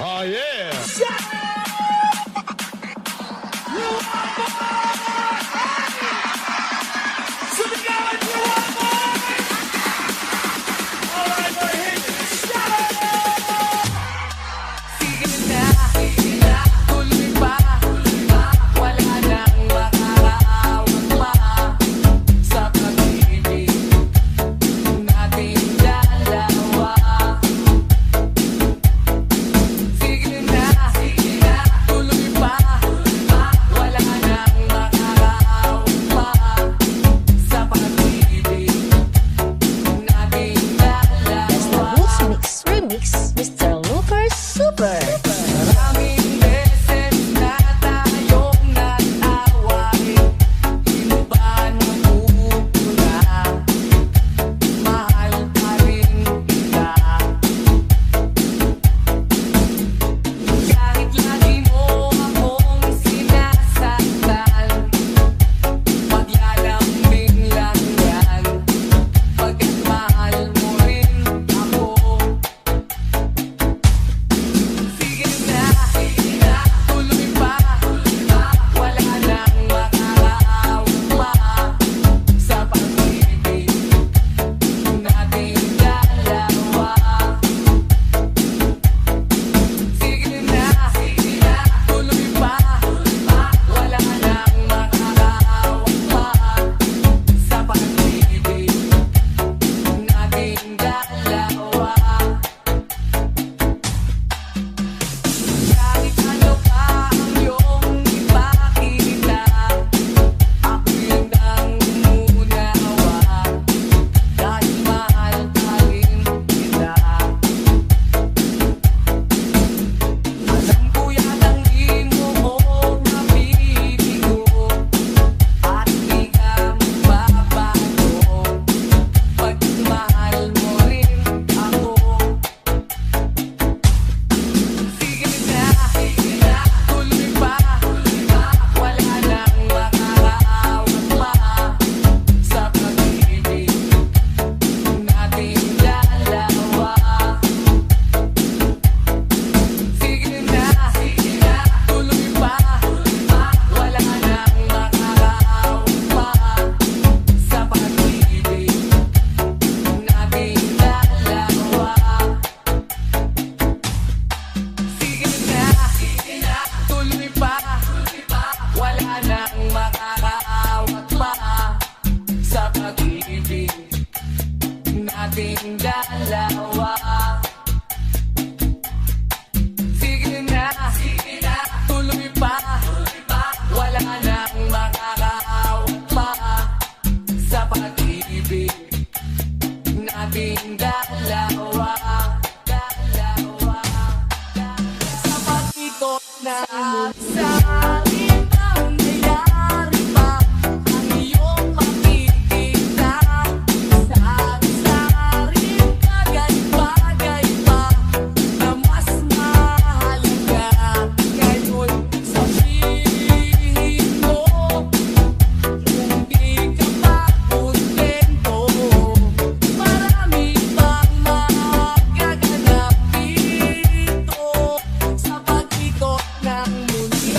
Oh, yeah. Mr. Looper Super. Maraming beses na tayong nag-away, di mo ba napupuna? Mahal pa rin kita. Kahit lagi mo akong sinasaktan, maglalambing lang yan, pagkat mahal mo rin ako. Sige na, tuloy pa, wala nang makakaawat pa sa pag-ibig nating dalawa. Sige na, tuloy pa, wala nang makakaawat pa sa pag-ibig nating dalawa. Kahit ano pa ang iyong ipakita, ako'y handang umunawa, dahil mahal pa rin kita. Alam ko yatang di mo ko mabibigo, at di ka magbabago, pagkat mahal mo rin ako. Sige na, tuloy pa, wala nang makakaawat pa sa pag-ibig nating dalawa. Sige na, tuloy pa, wala nang makakaawat pa sa pag-ibig nating dalawa. Sige na, tuloy pa, wala nang makakaawat pa sa pag-ibig nating dalawa. Sige na, tuloy pa, wala nang makakaawat pa sa pag-ibig nating dalawa. Sa pag-ikot ng sa'kin ang nangyari pa, ang iyong makikita. Sari-saring bagay-bagay pa na mas mahalaga. Ngayon sabihin mo, kung di ka pa kontento, marami pang magaganap dito sa pag-ikot ng mundo.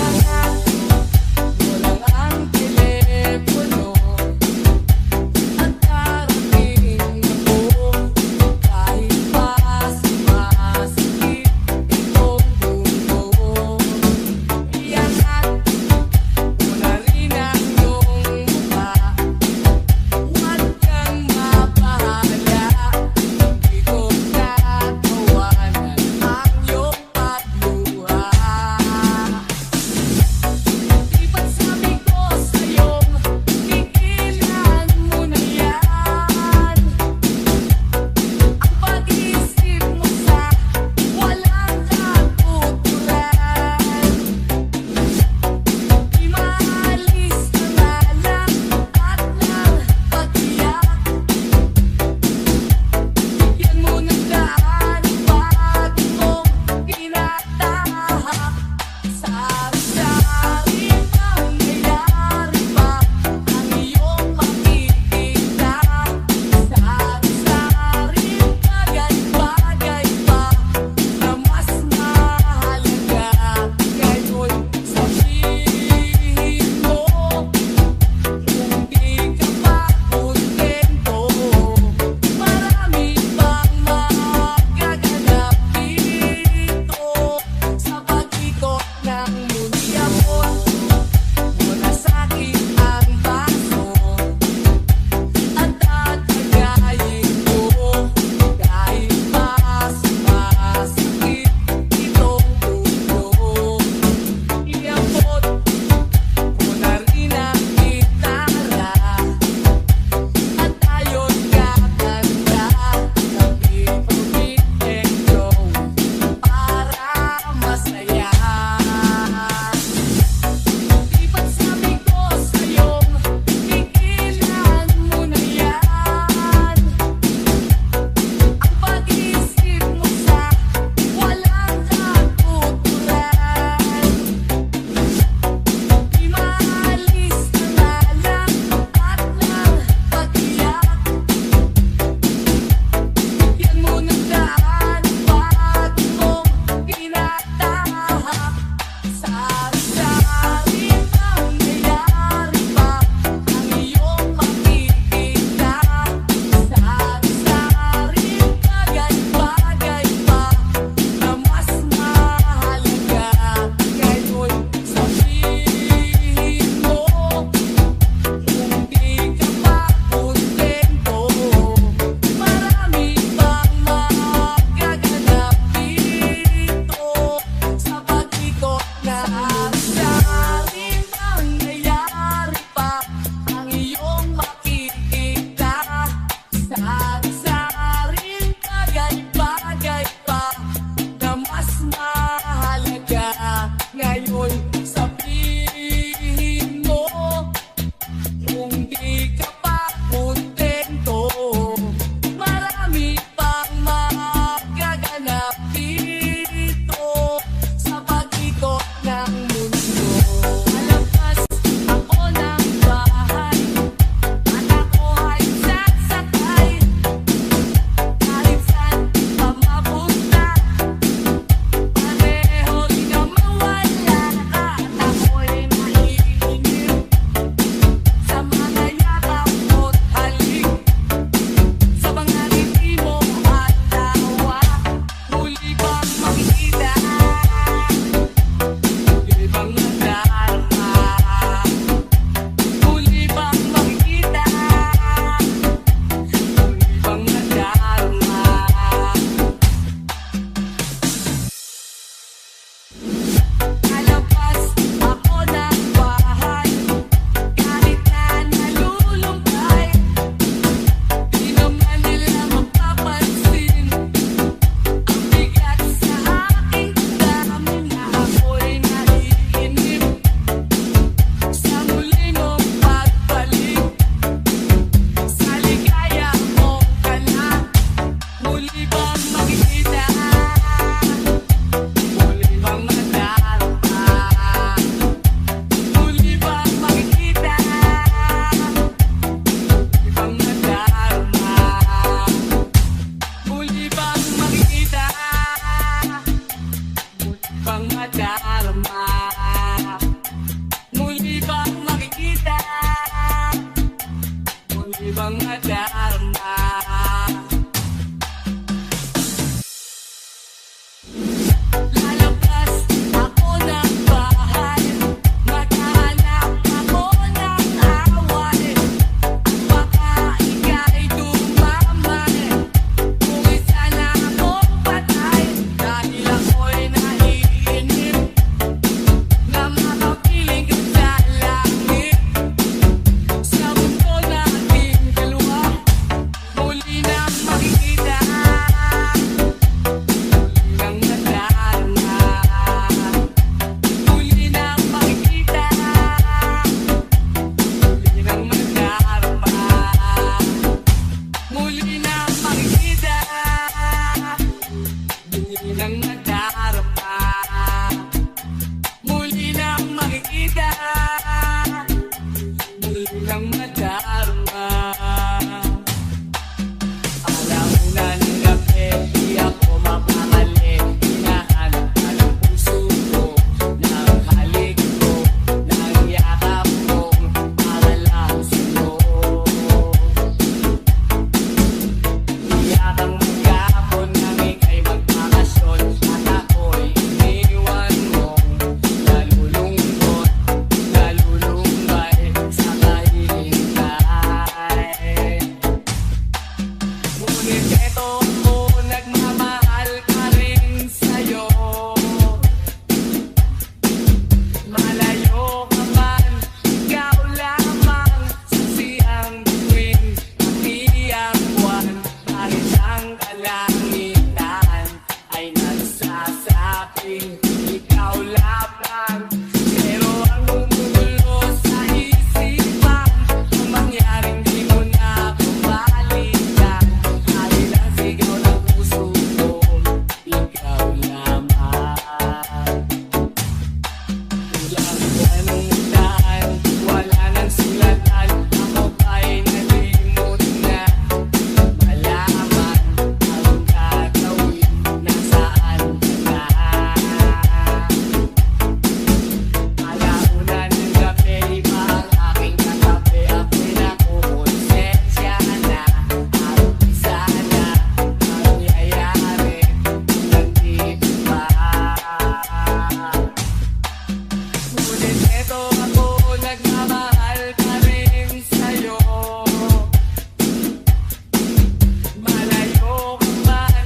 bang madarama? Muli bang makikita? Muli bang madarama? Lalabas ako ng bahay, maghahanap ako ng away. Baka ika'y dumamay, kung isa na akong patay. Dahil ako'y naiinip na makapiling ka sa langit. Sa mundo nating dalawa, muli na makikita. Muli nang madarama, muli nang makikita. Muli nang madarama, muli nang makikita. Muli nang madarama. Alauna ng gabi, di ako mapakali. Hinahanap ka ng puso ko, ng halik ko, ng yakap ko, para lang sa'yo. Iyakang maghapon nang ika'y magpakasyon, at ako'y iniwan mo. Nalulungkot, nalulumbay sa kahihintay. Ngunit eto ako, nagmamahal pa rin sa'yo. Malayo ka man, ikaw lamang sasiyang bituin, pati ang buwan. Kahit ang kalangitan ay nagsasabing ikaw lamang. Pero ang gumugulo sa isipan, ang mangyaring di mo na babalikan. Dahil ang sigaw ng puso ko, ikaw lamang. Walang kanutan, wala nang sulatan, ako ba'y nalimot na malaman ang gagawin, nasaan ka na? Alauna ng gabi, iba ang aking katabi, ako'y nakukonsensya na. At isa na nangyayari, nandito pa. Ngunit eto ako, nagmamahal pa rin sa'yo. Malayo ka man,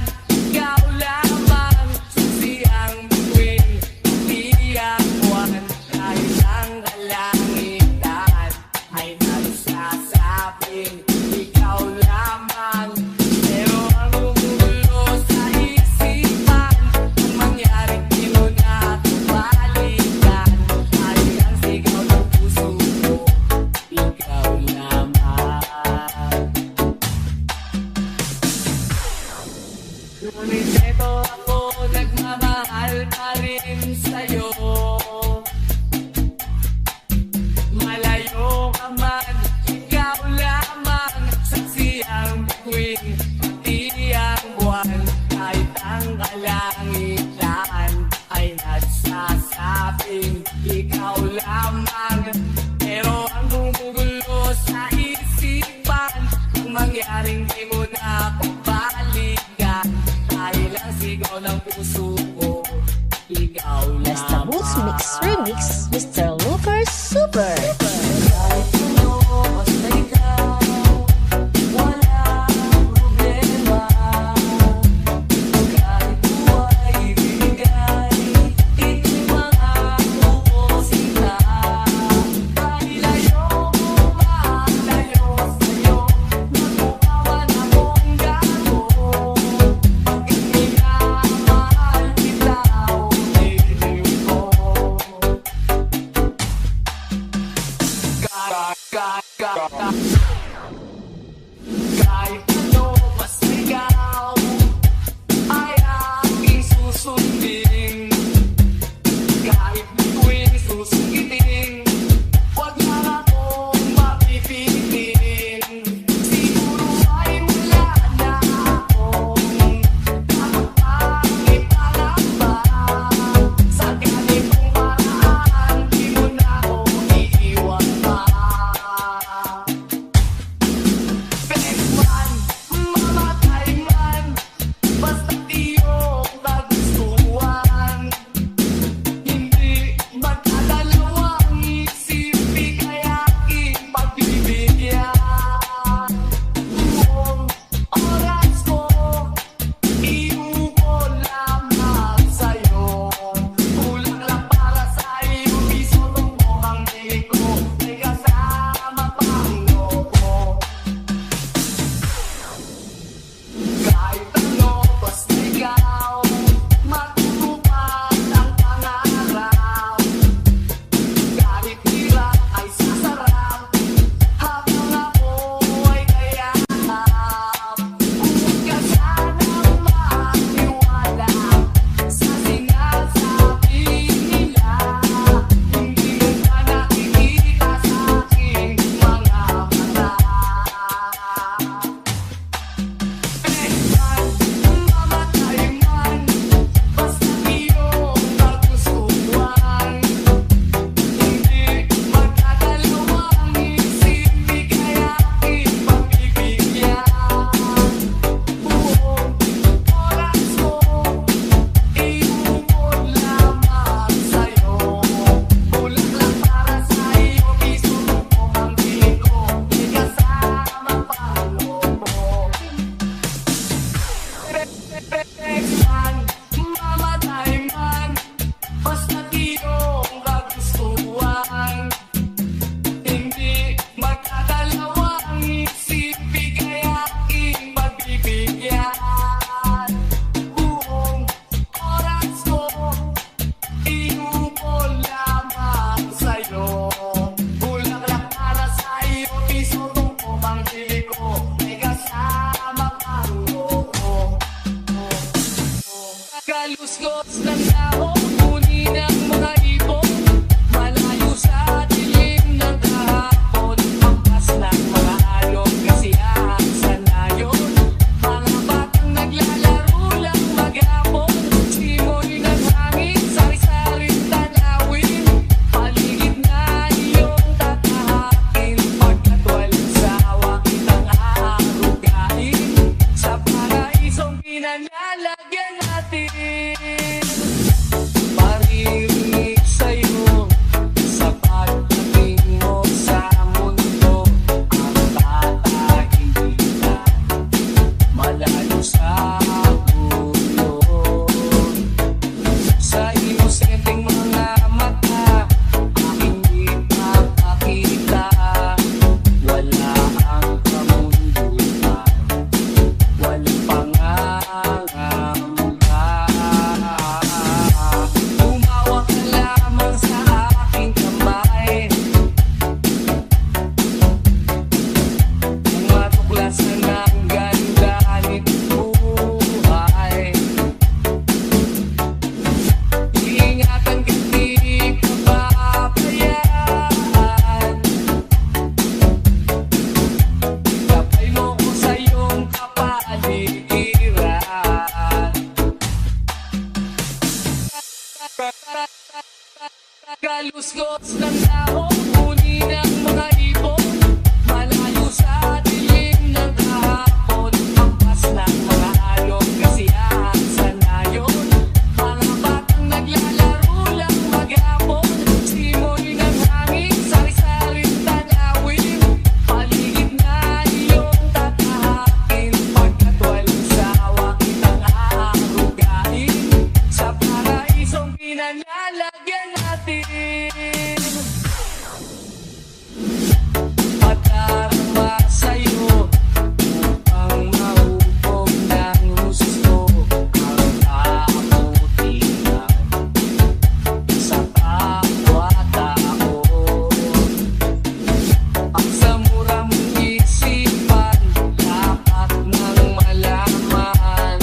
ikaw lamang sasiyang bituin, pati ang buwan. Kahit ang kalangitan ay nagsasabing ikaw lamang. Pero ang gumugulo sa isipan, ang mangyaring di mo na babalikan. Dahil ang sigaw ng puso ko, ikaw lamang. Ngunit eto ako, nagmamahal pa rin sa'yo. Malayo ka man, ikaw lamang sasiyang bituin, pati ang buwan. Kahit ang kalangitan ay nagsasabing ikaw lamang. Pero ang gumugulo sa isipan, ang mangyaring di mo na babalikan. Dahil ang sigaw ng puso ko, ikaw Basta lamang. Boots Mix Remix, Mr. Lucas Super. Kahit ano, basta ikaw, walang problema. Kahit buhay ibigay, ito'y mga puposita. Dahil ayoko malayo sa'yo, magkukawan akong gago. Pag minamahal kita, ulitin ko. Kaluskos ng tao, huni ng mga ibon, malayo sa dilim ng kahapon, hampas ng mga alon, kasiyahan sa nayon, mga batang naglalaro lang maghapon, simoy ng hangin, sari-saring tanawin, paligid na iyong tatahakin, pagkat walang sawa kitang aarugain, sa paraisong pinalalagyan natin. Patarama sa'yo upang maupog ng gusto ang kabutihan sa kapwa-tao. Ang sa mura mong isipan, dapat nang malaman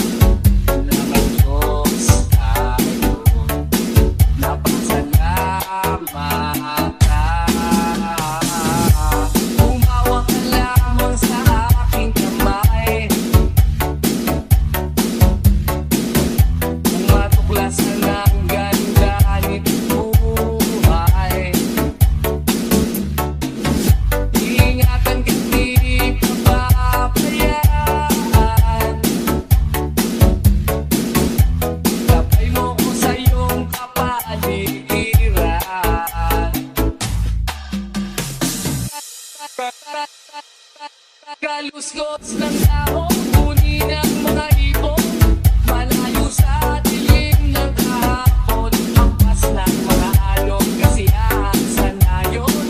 na may Diyos tayo. Napasalamat ka. Humawak ka lamang sa aking kamay, kung matuklasan ang ganda nito buhay. Ingatan ka't di papabayaan, gabay mo ko sa iyong kapaligiran. Kaluskos ng tao, huni ng mga ibon, malayo sa dilim ng kahapon, hampas ng mga alon, kasiyahan sa nayon,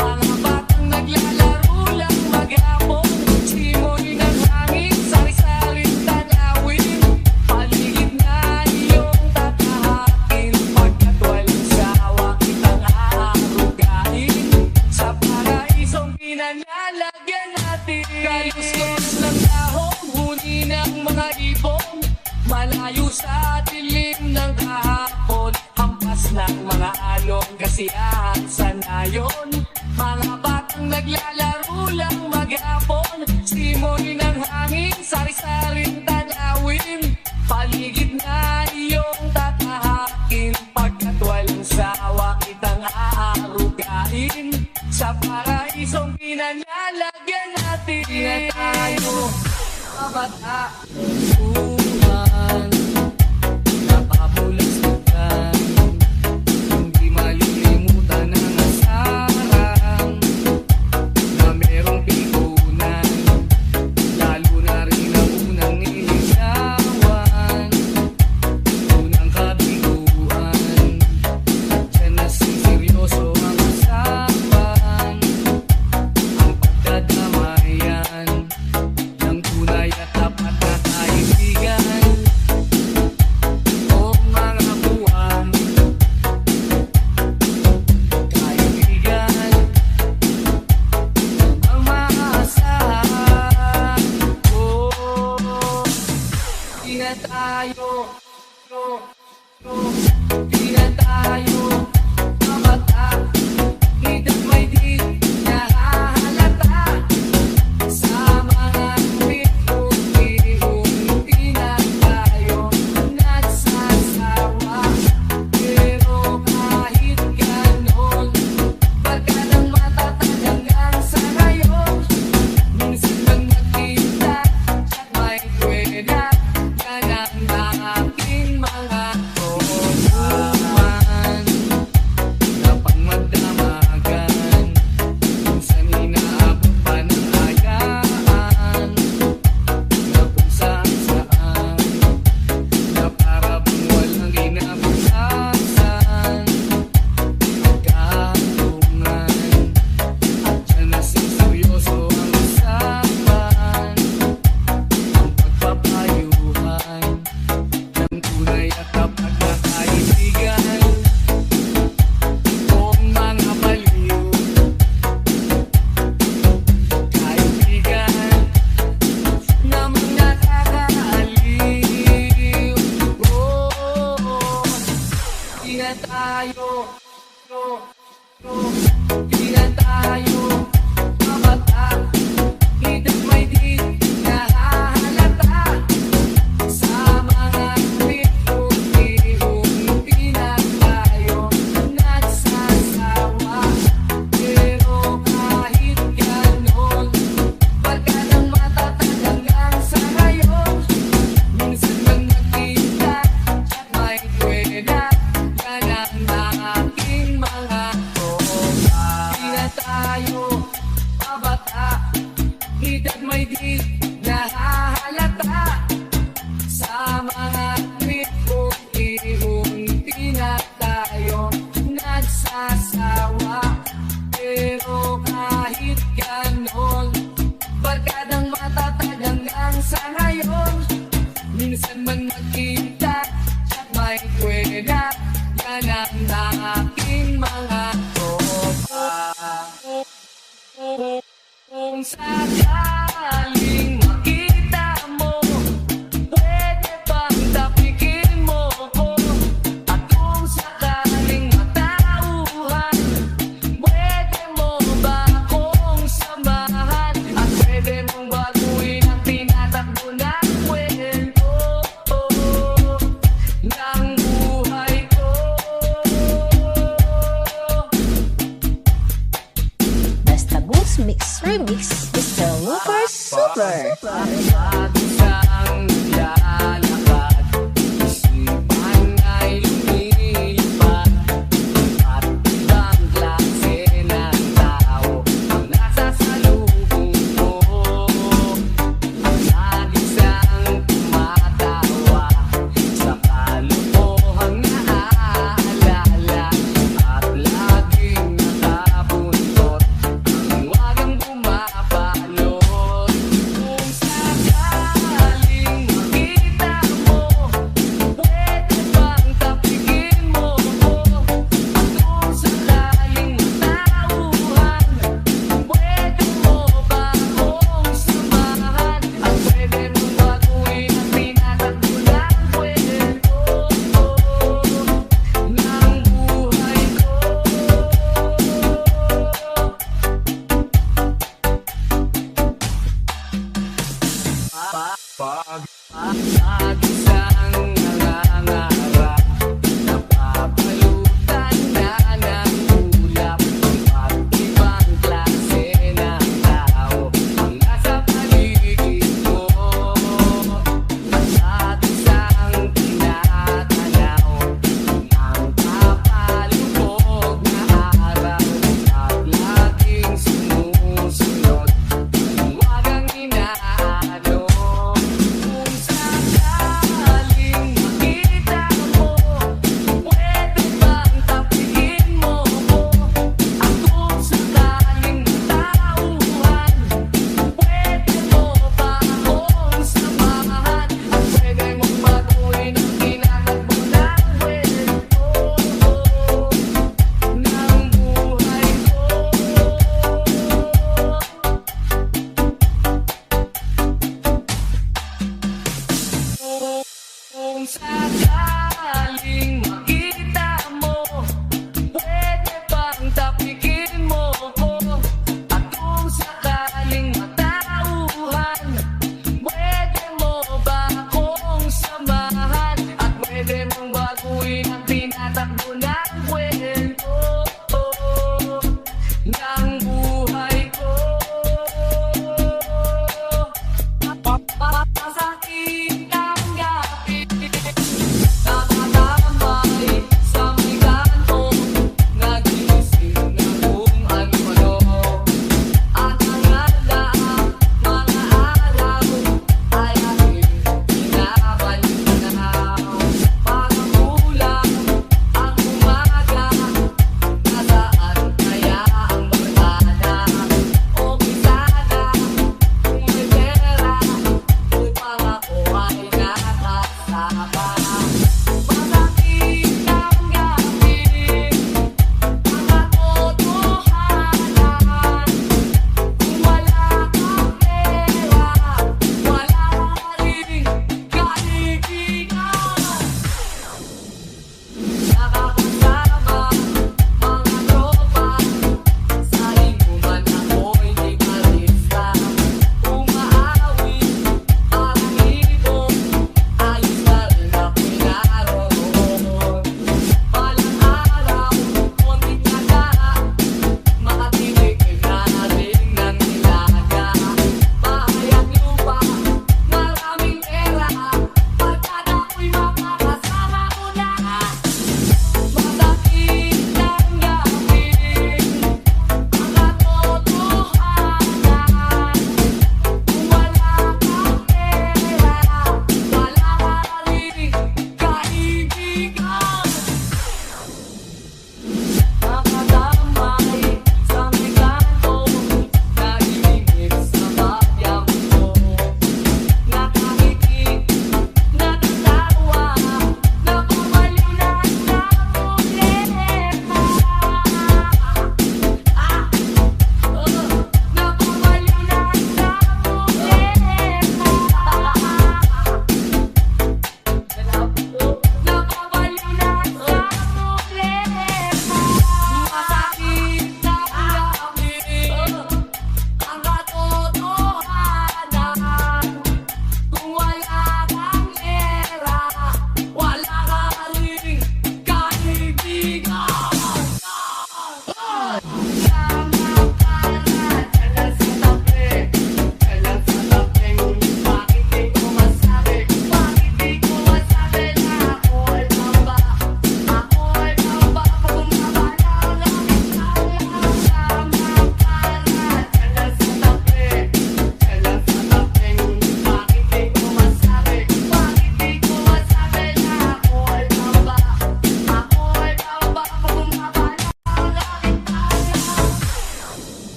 mga batang naglalaro lang maghapon, simoy ng hangin, sari-saring tanawin, paligid na iyong tatahakin, pagkat walang sawa kitang aarugain, sa paraisong pinalalagyan natin. Kaluskos ng dahon, huni ng mga ibon, malayo sa dilim ng kahapon, hampas ng mga alon, kasiyahan sa nayon, mga batang naglalaro lang maghapon, simoy ng hangin, sari-saring tanawin, paligid na iyong tatahakin, pagkat walang sawa kitang aarugain, sa paraisong pinalalagyan natin. Na tayo kabatahan, napapulastugan, hindi malilimutan ang asarang na merong pigunan, lalo na rin ang unang niligawan, unang kabiguan, at dyan na seryoso ang usapan, ang pagdadamayan ng tunay at tapat na kaibigan. O mga buwan, kaibigan, ang maasahan. Di na tayo, di na tayo mabata, hidang may di nahahalata, sa mga bihong pinagtayo nagsasawa. Pero kahit ganon, barkadang matatag hanggang sa ngayon, minsan lang magkita at may kwena, yan ang aking mga tulungan na pangmadamagan, minsan inaabot pa ng ayaan, na kung saan-saan, na para bang walang kinabukasan, kahantungan, at dyan na seryoso ang usapan, ang pagpapayuhan ng tunay at tapat na kaibigan. O mga baliw, kaibigan, na mga nakakaaliw. Di na tayo, di na tayo mabata, hidang may di nahahalata, sa mga bihong pinagtayo nagsasawa. ng aking mga tropa. Kung sakaling makita mo, pwede bang tapikin mo ko? At kung sakaling matauhan, pwede mo ba akong samahan? At pwede mong baguhin ang tinatakbo ng kwento ng buhay ko. Basta Boots Mix Remix, Mr. Lucas Super. Isang lalakad, isipan ay lumilipad. At ibang klase ng tao ang nasasalubong ko. Nag-isang tumatawa sa kalokohang naaalala. At laging nakabuntot ang wagang bumapalot. Kung saan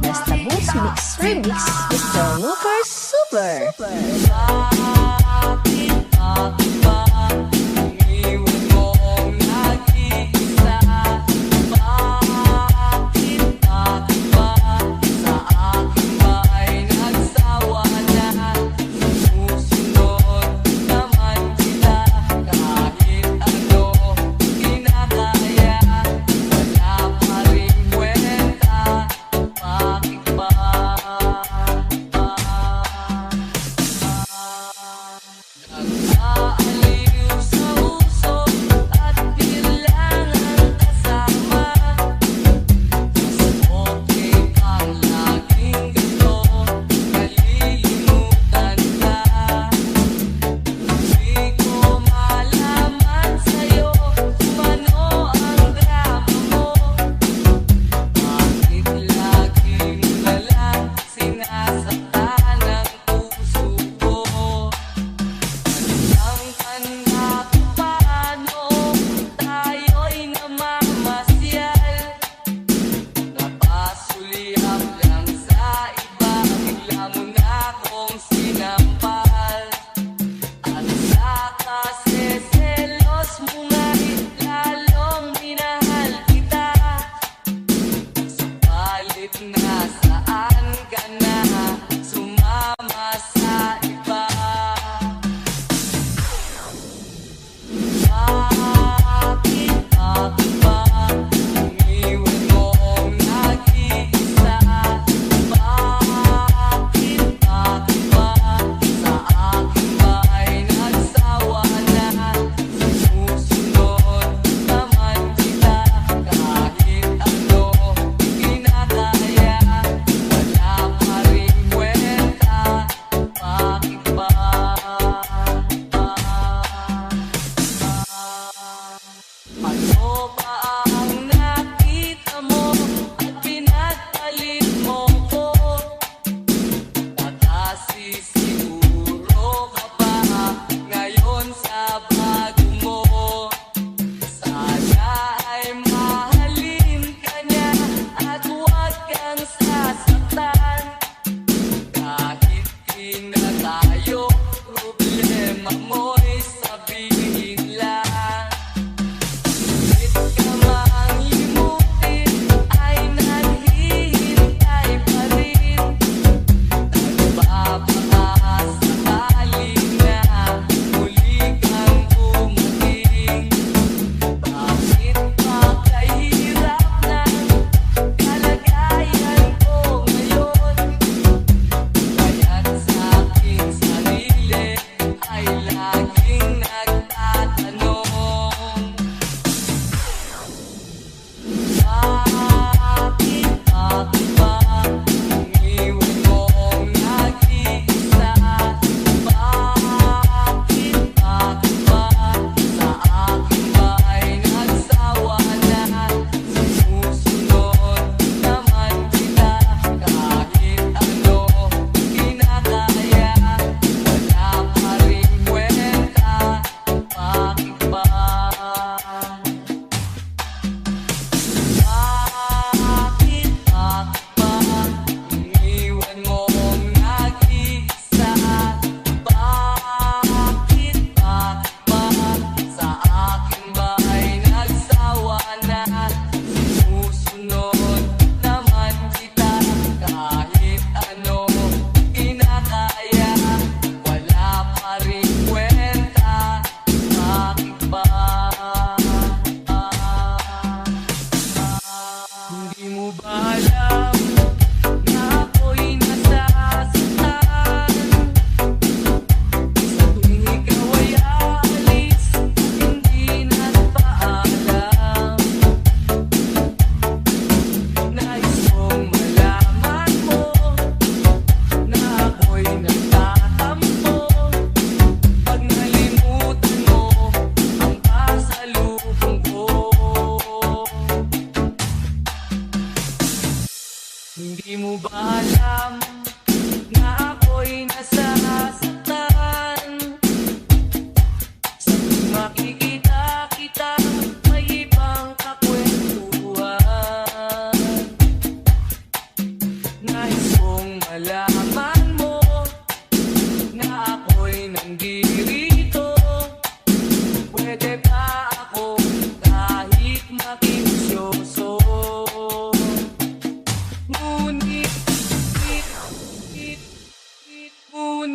Basta Boots Mix Remix, Mr. Lucas Super. Di mo ba alam na ako'y nasasaktan? Sa tuwing makikita kita, may ibang kakwentuhan. Nais kong malaman mo na ako'y nandirito. Pwede ba ako kahit makinisyoso? Ngunit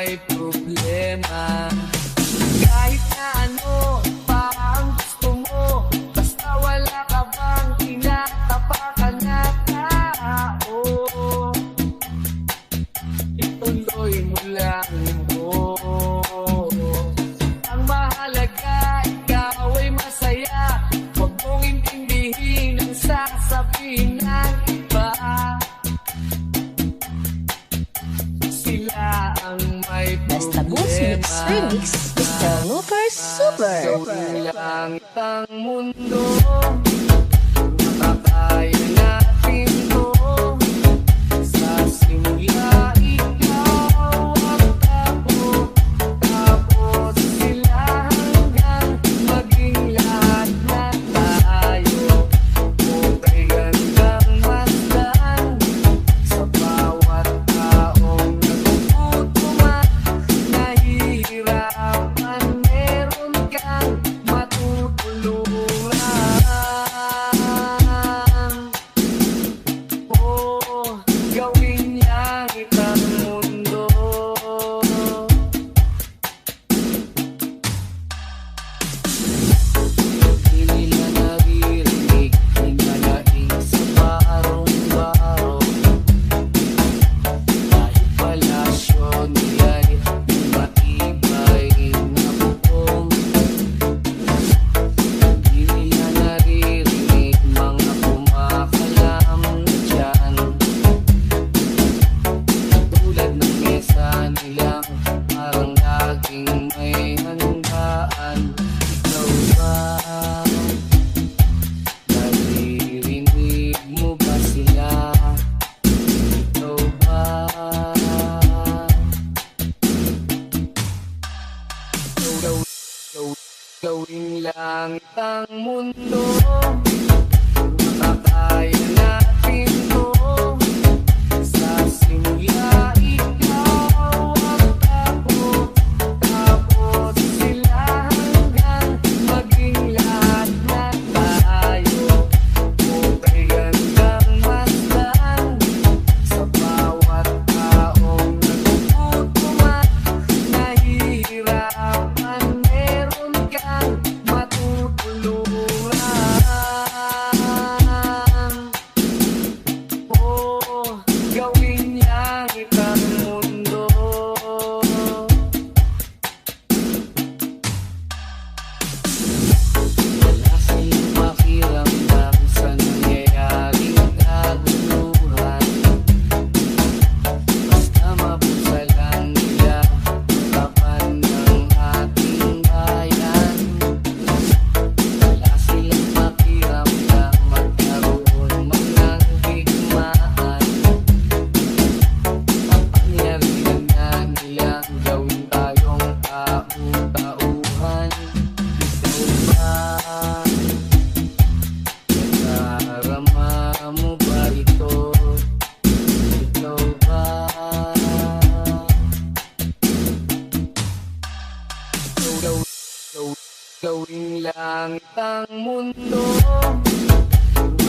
may problema. Kahit na ano pa ang gusto mo, basta wala ka bang tinatapakan na tao, ituloy mo lang mo. Ang mahalaga, ikaw ay masaya. Huwag mong intindihin ang sasabihin ng iba. Sila ang may Basta Boss Mix Remix, Mr. Lucas Super. Gawin lang ang mundo, makakaya natin to. Sa simula, ikaw ang tapo, tapos sila hanggang maging lahat na tayo. Okay, gandang masdan sa bawat taong nagugutom at nahihirapan. Meron kang matutulungan. Oh, gawin langit ang mundo. Di nila naririnig, di nalaing sa barong-barong. Kahit palasyo nila'y di matibay na bubong. Di nila naririnig mga kumakalam na dyan. Tulad ng mesa nilang parang laging may handaan. Ikaw ba? Naririnig mo ba sila? Ikaw ba? Gawin langit ang mundo, makakaya natin to. Sa simula, ikaw ang tapo, tapos sila hanggang maging lahat na tayo. Okay, gandang masdan sa bawat taong nagugutom at nahihirapan. Meron kang matutulungan. Oh, gawin langit ang mundo. Wala silang pakiramdam sa nangyayaring kaguluhan. Basta mapusalan nila tapan ng ating bayan. Wala silang pakiramdam magkaroon man ng digmaan. Kapangyarihan na nilang gawin tayong tau-tauhan. Ikaw ba? Nadarama mo ba ito? Ikaw ba? Gawin langit ang mundo,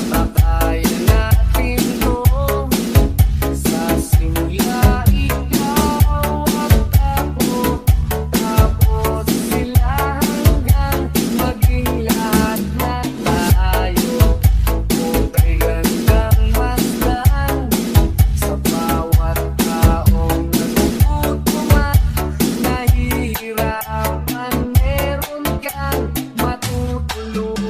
makakaya natin to. Sa simula, ikaw ang tapo, tapos sila hanggang maging lahat na tayo. Okay, gandang masdan sa bawat taong nagugutom at nahihirapan. Meron kang matutulungan.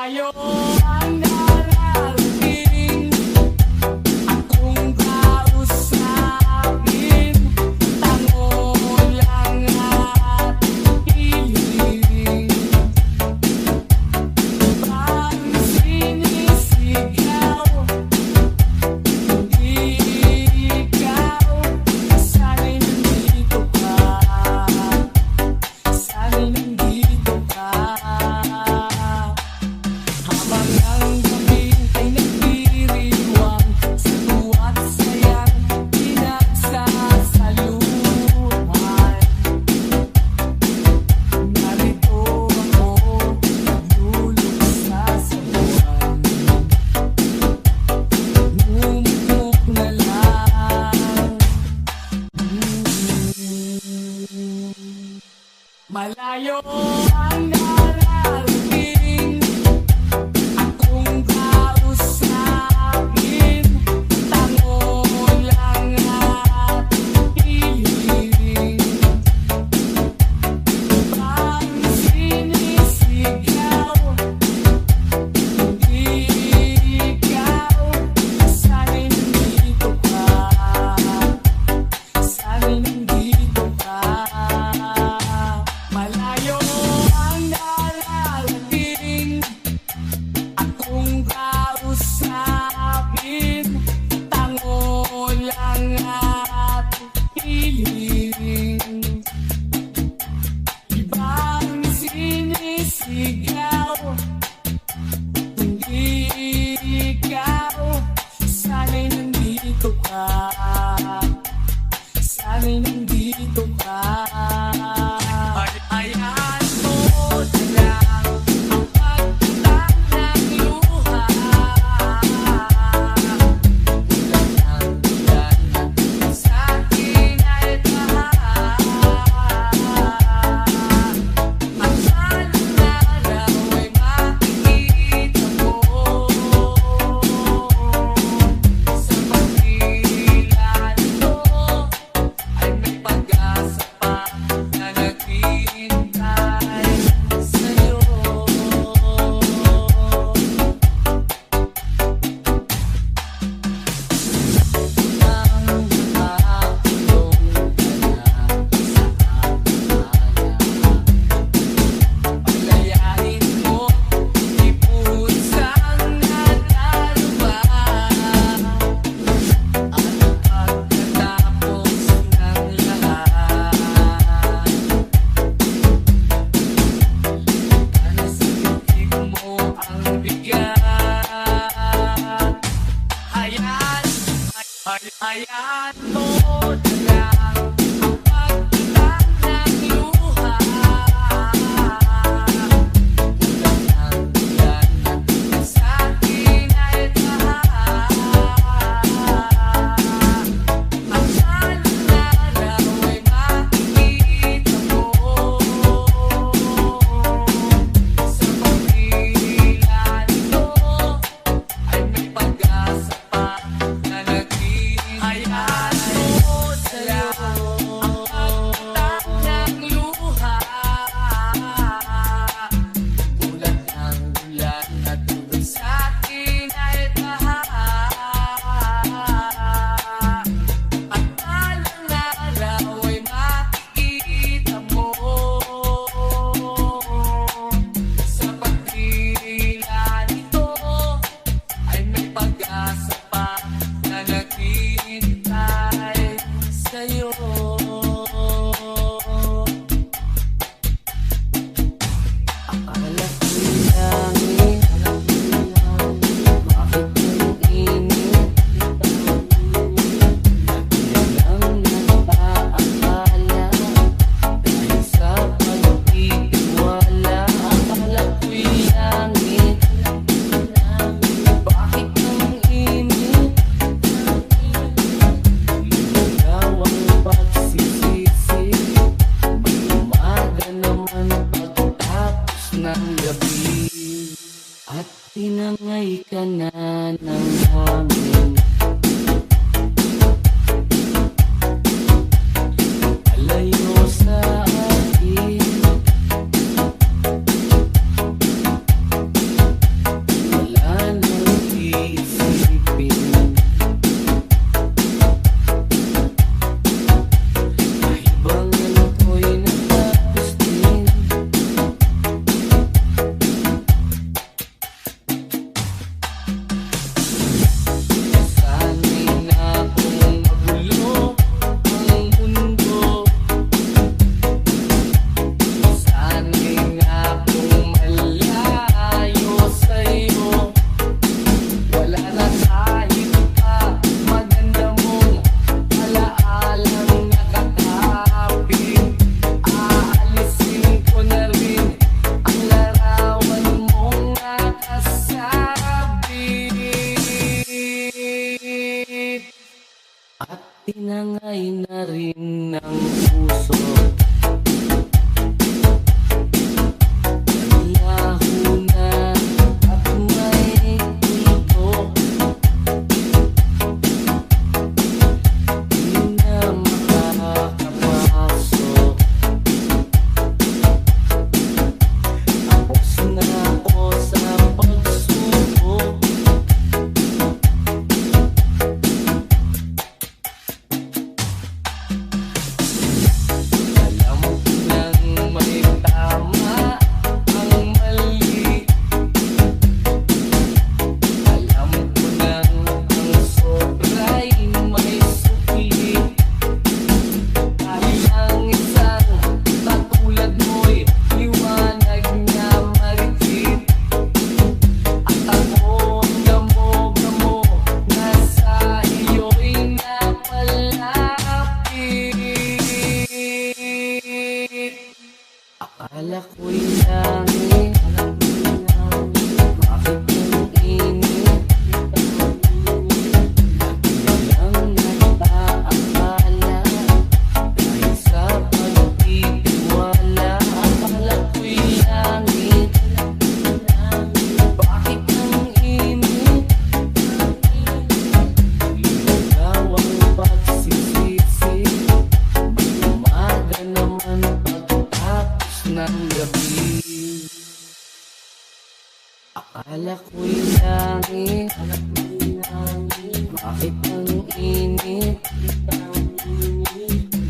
Malayo ang narating, akong kausapin, tango lang at hiling. Pag sinisigaw, hindi ikaw, sana'y nandito ka, sana'y nandito ka. Habang ang gabi ay nagdiriwang, sa tuwa't sayang pinagsasaluhan. Narito ako, nagluluksa sa buwan. Umukok na lang. Malayo ang narating, akong kausapin, tango lang at hiling. Pag sinisigaw, hindi ikaw, sana'y nandito ka, sana'y nandito ka. Malayo ang narating, akong kausapin, tango lang at hiling. Ibang sinisigaw, hindi ikaw, sana'y nandito ka, sana'y nandito ka. Hayaan mo na lang ang pagtatag ng luha. Ulan sa akin ay tahan. Ang balang araw ay makikita mo, sa pagdilan mo ay may pag-asa pa na naghihintay sa'yo. Nang nakakulong ka na sa akala, palayain mo, ipunsang nadarama. At pagkatapos ng lahat, nasabitin mo ang bigat. Hayaan mo na lang ang pagtatag ng luha. Ulan sa akin ay tahan. Ang balang araw ay makikita mo, sa pagdilan mo ay may pag-asa pa na naghihintay. Hayaan mo na lang ang pagtatag ng luha. Tulad ng ulan na tulad sa akin ay tahan. Ang balang araw ay makikita mo, sa pagdilan ito ay may pag-asa pa na naghihintay sa'yo. Akala ko'y langit, bakit ang init? Lagi lang nagpaakala, dahil sa pagtitiwala. Akala ko'y langit, bakit ang init? Ikaw ang pagsisisi, may umaga naman pagtapos ng gabi, at tinangay ka na ng hangin. Alayo sa akin, Tinangay na rin ng puso. Laho na at may kulbo. Di na makakapasok. Tapos na ako sa pagsubok. Alam ko nang may tama ang mali. Alam ko nang ang sobra'y may sukli. Kahit ang isang katulad mo'y liwanag na marikit. At ako ang gamo-gamo na sa iyo'y napalapit. Akala ko'y langit, bakit ang init? Lang nag-aakala dahil sa pagtitiwala. Akala ko'y langit, bakit ang init? Ikaw ang pagsisisi, umaga naman pagtapos ng gabi. Akala ko'y langit, bakit ang init?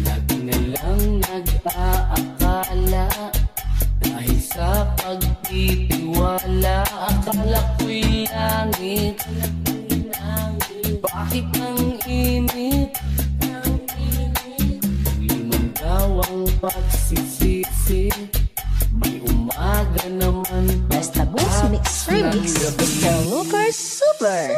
Lagi na lang nag-aakala dahil sa pagtitiwala. Akala ko'y langit, bakit ang init? Liman daw ang pagsisisi, may umaga naman Basta Boost Mix Remix, ng gabi. Mr. Lucas Super.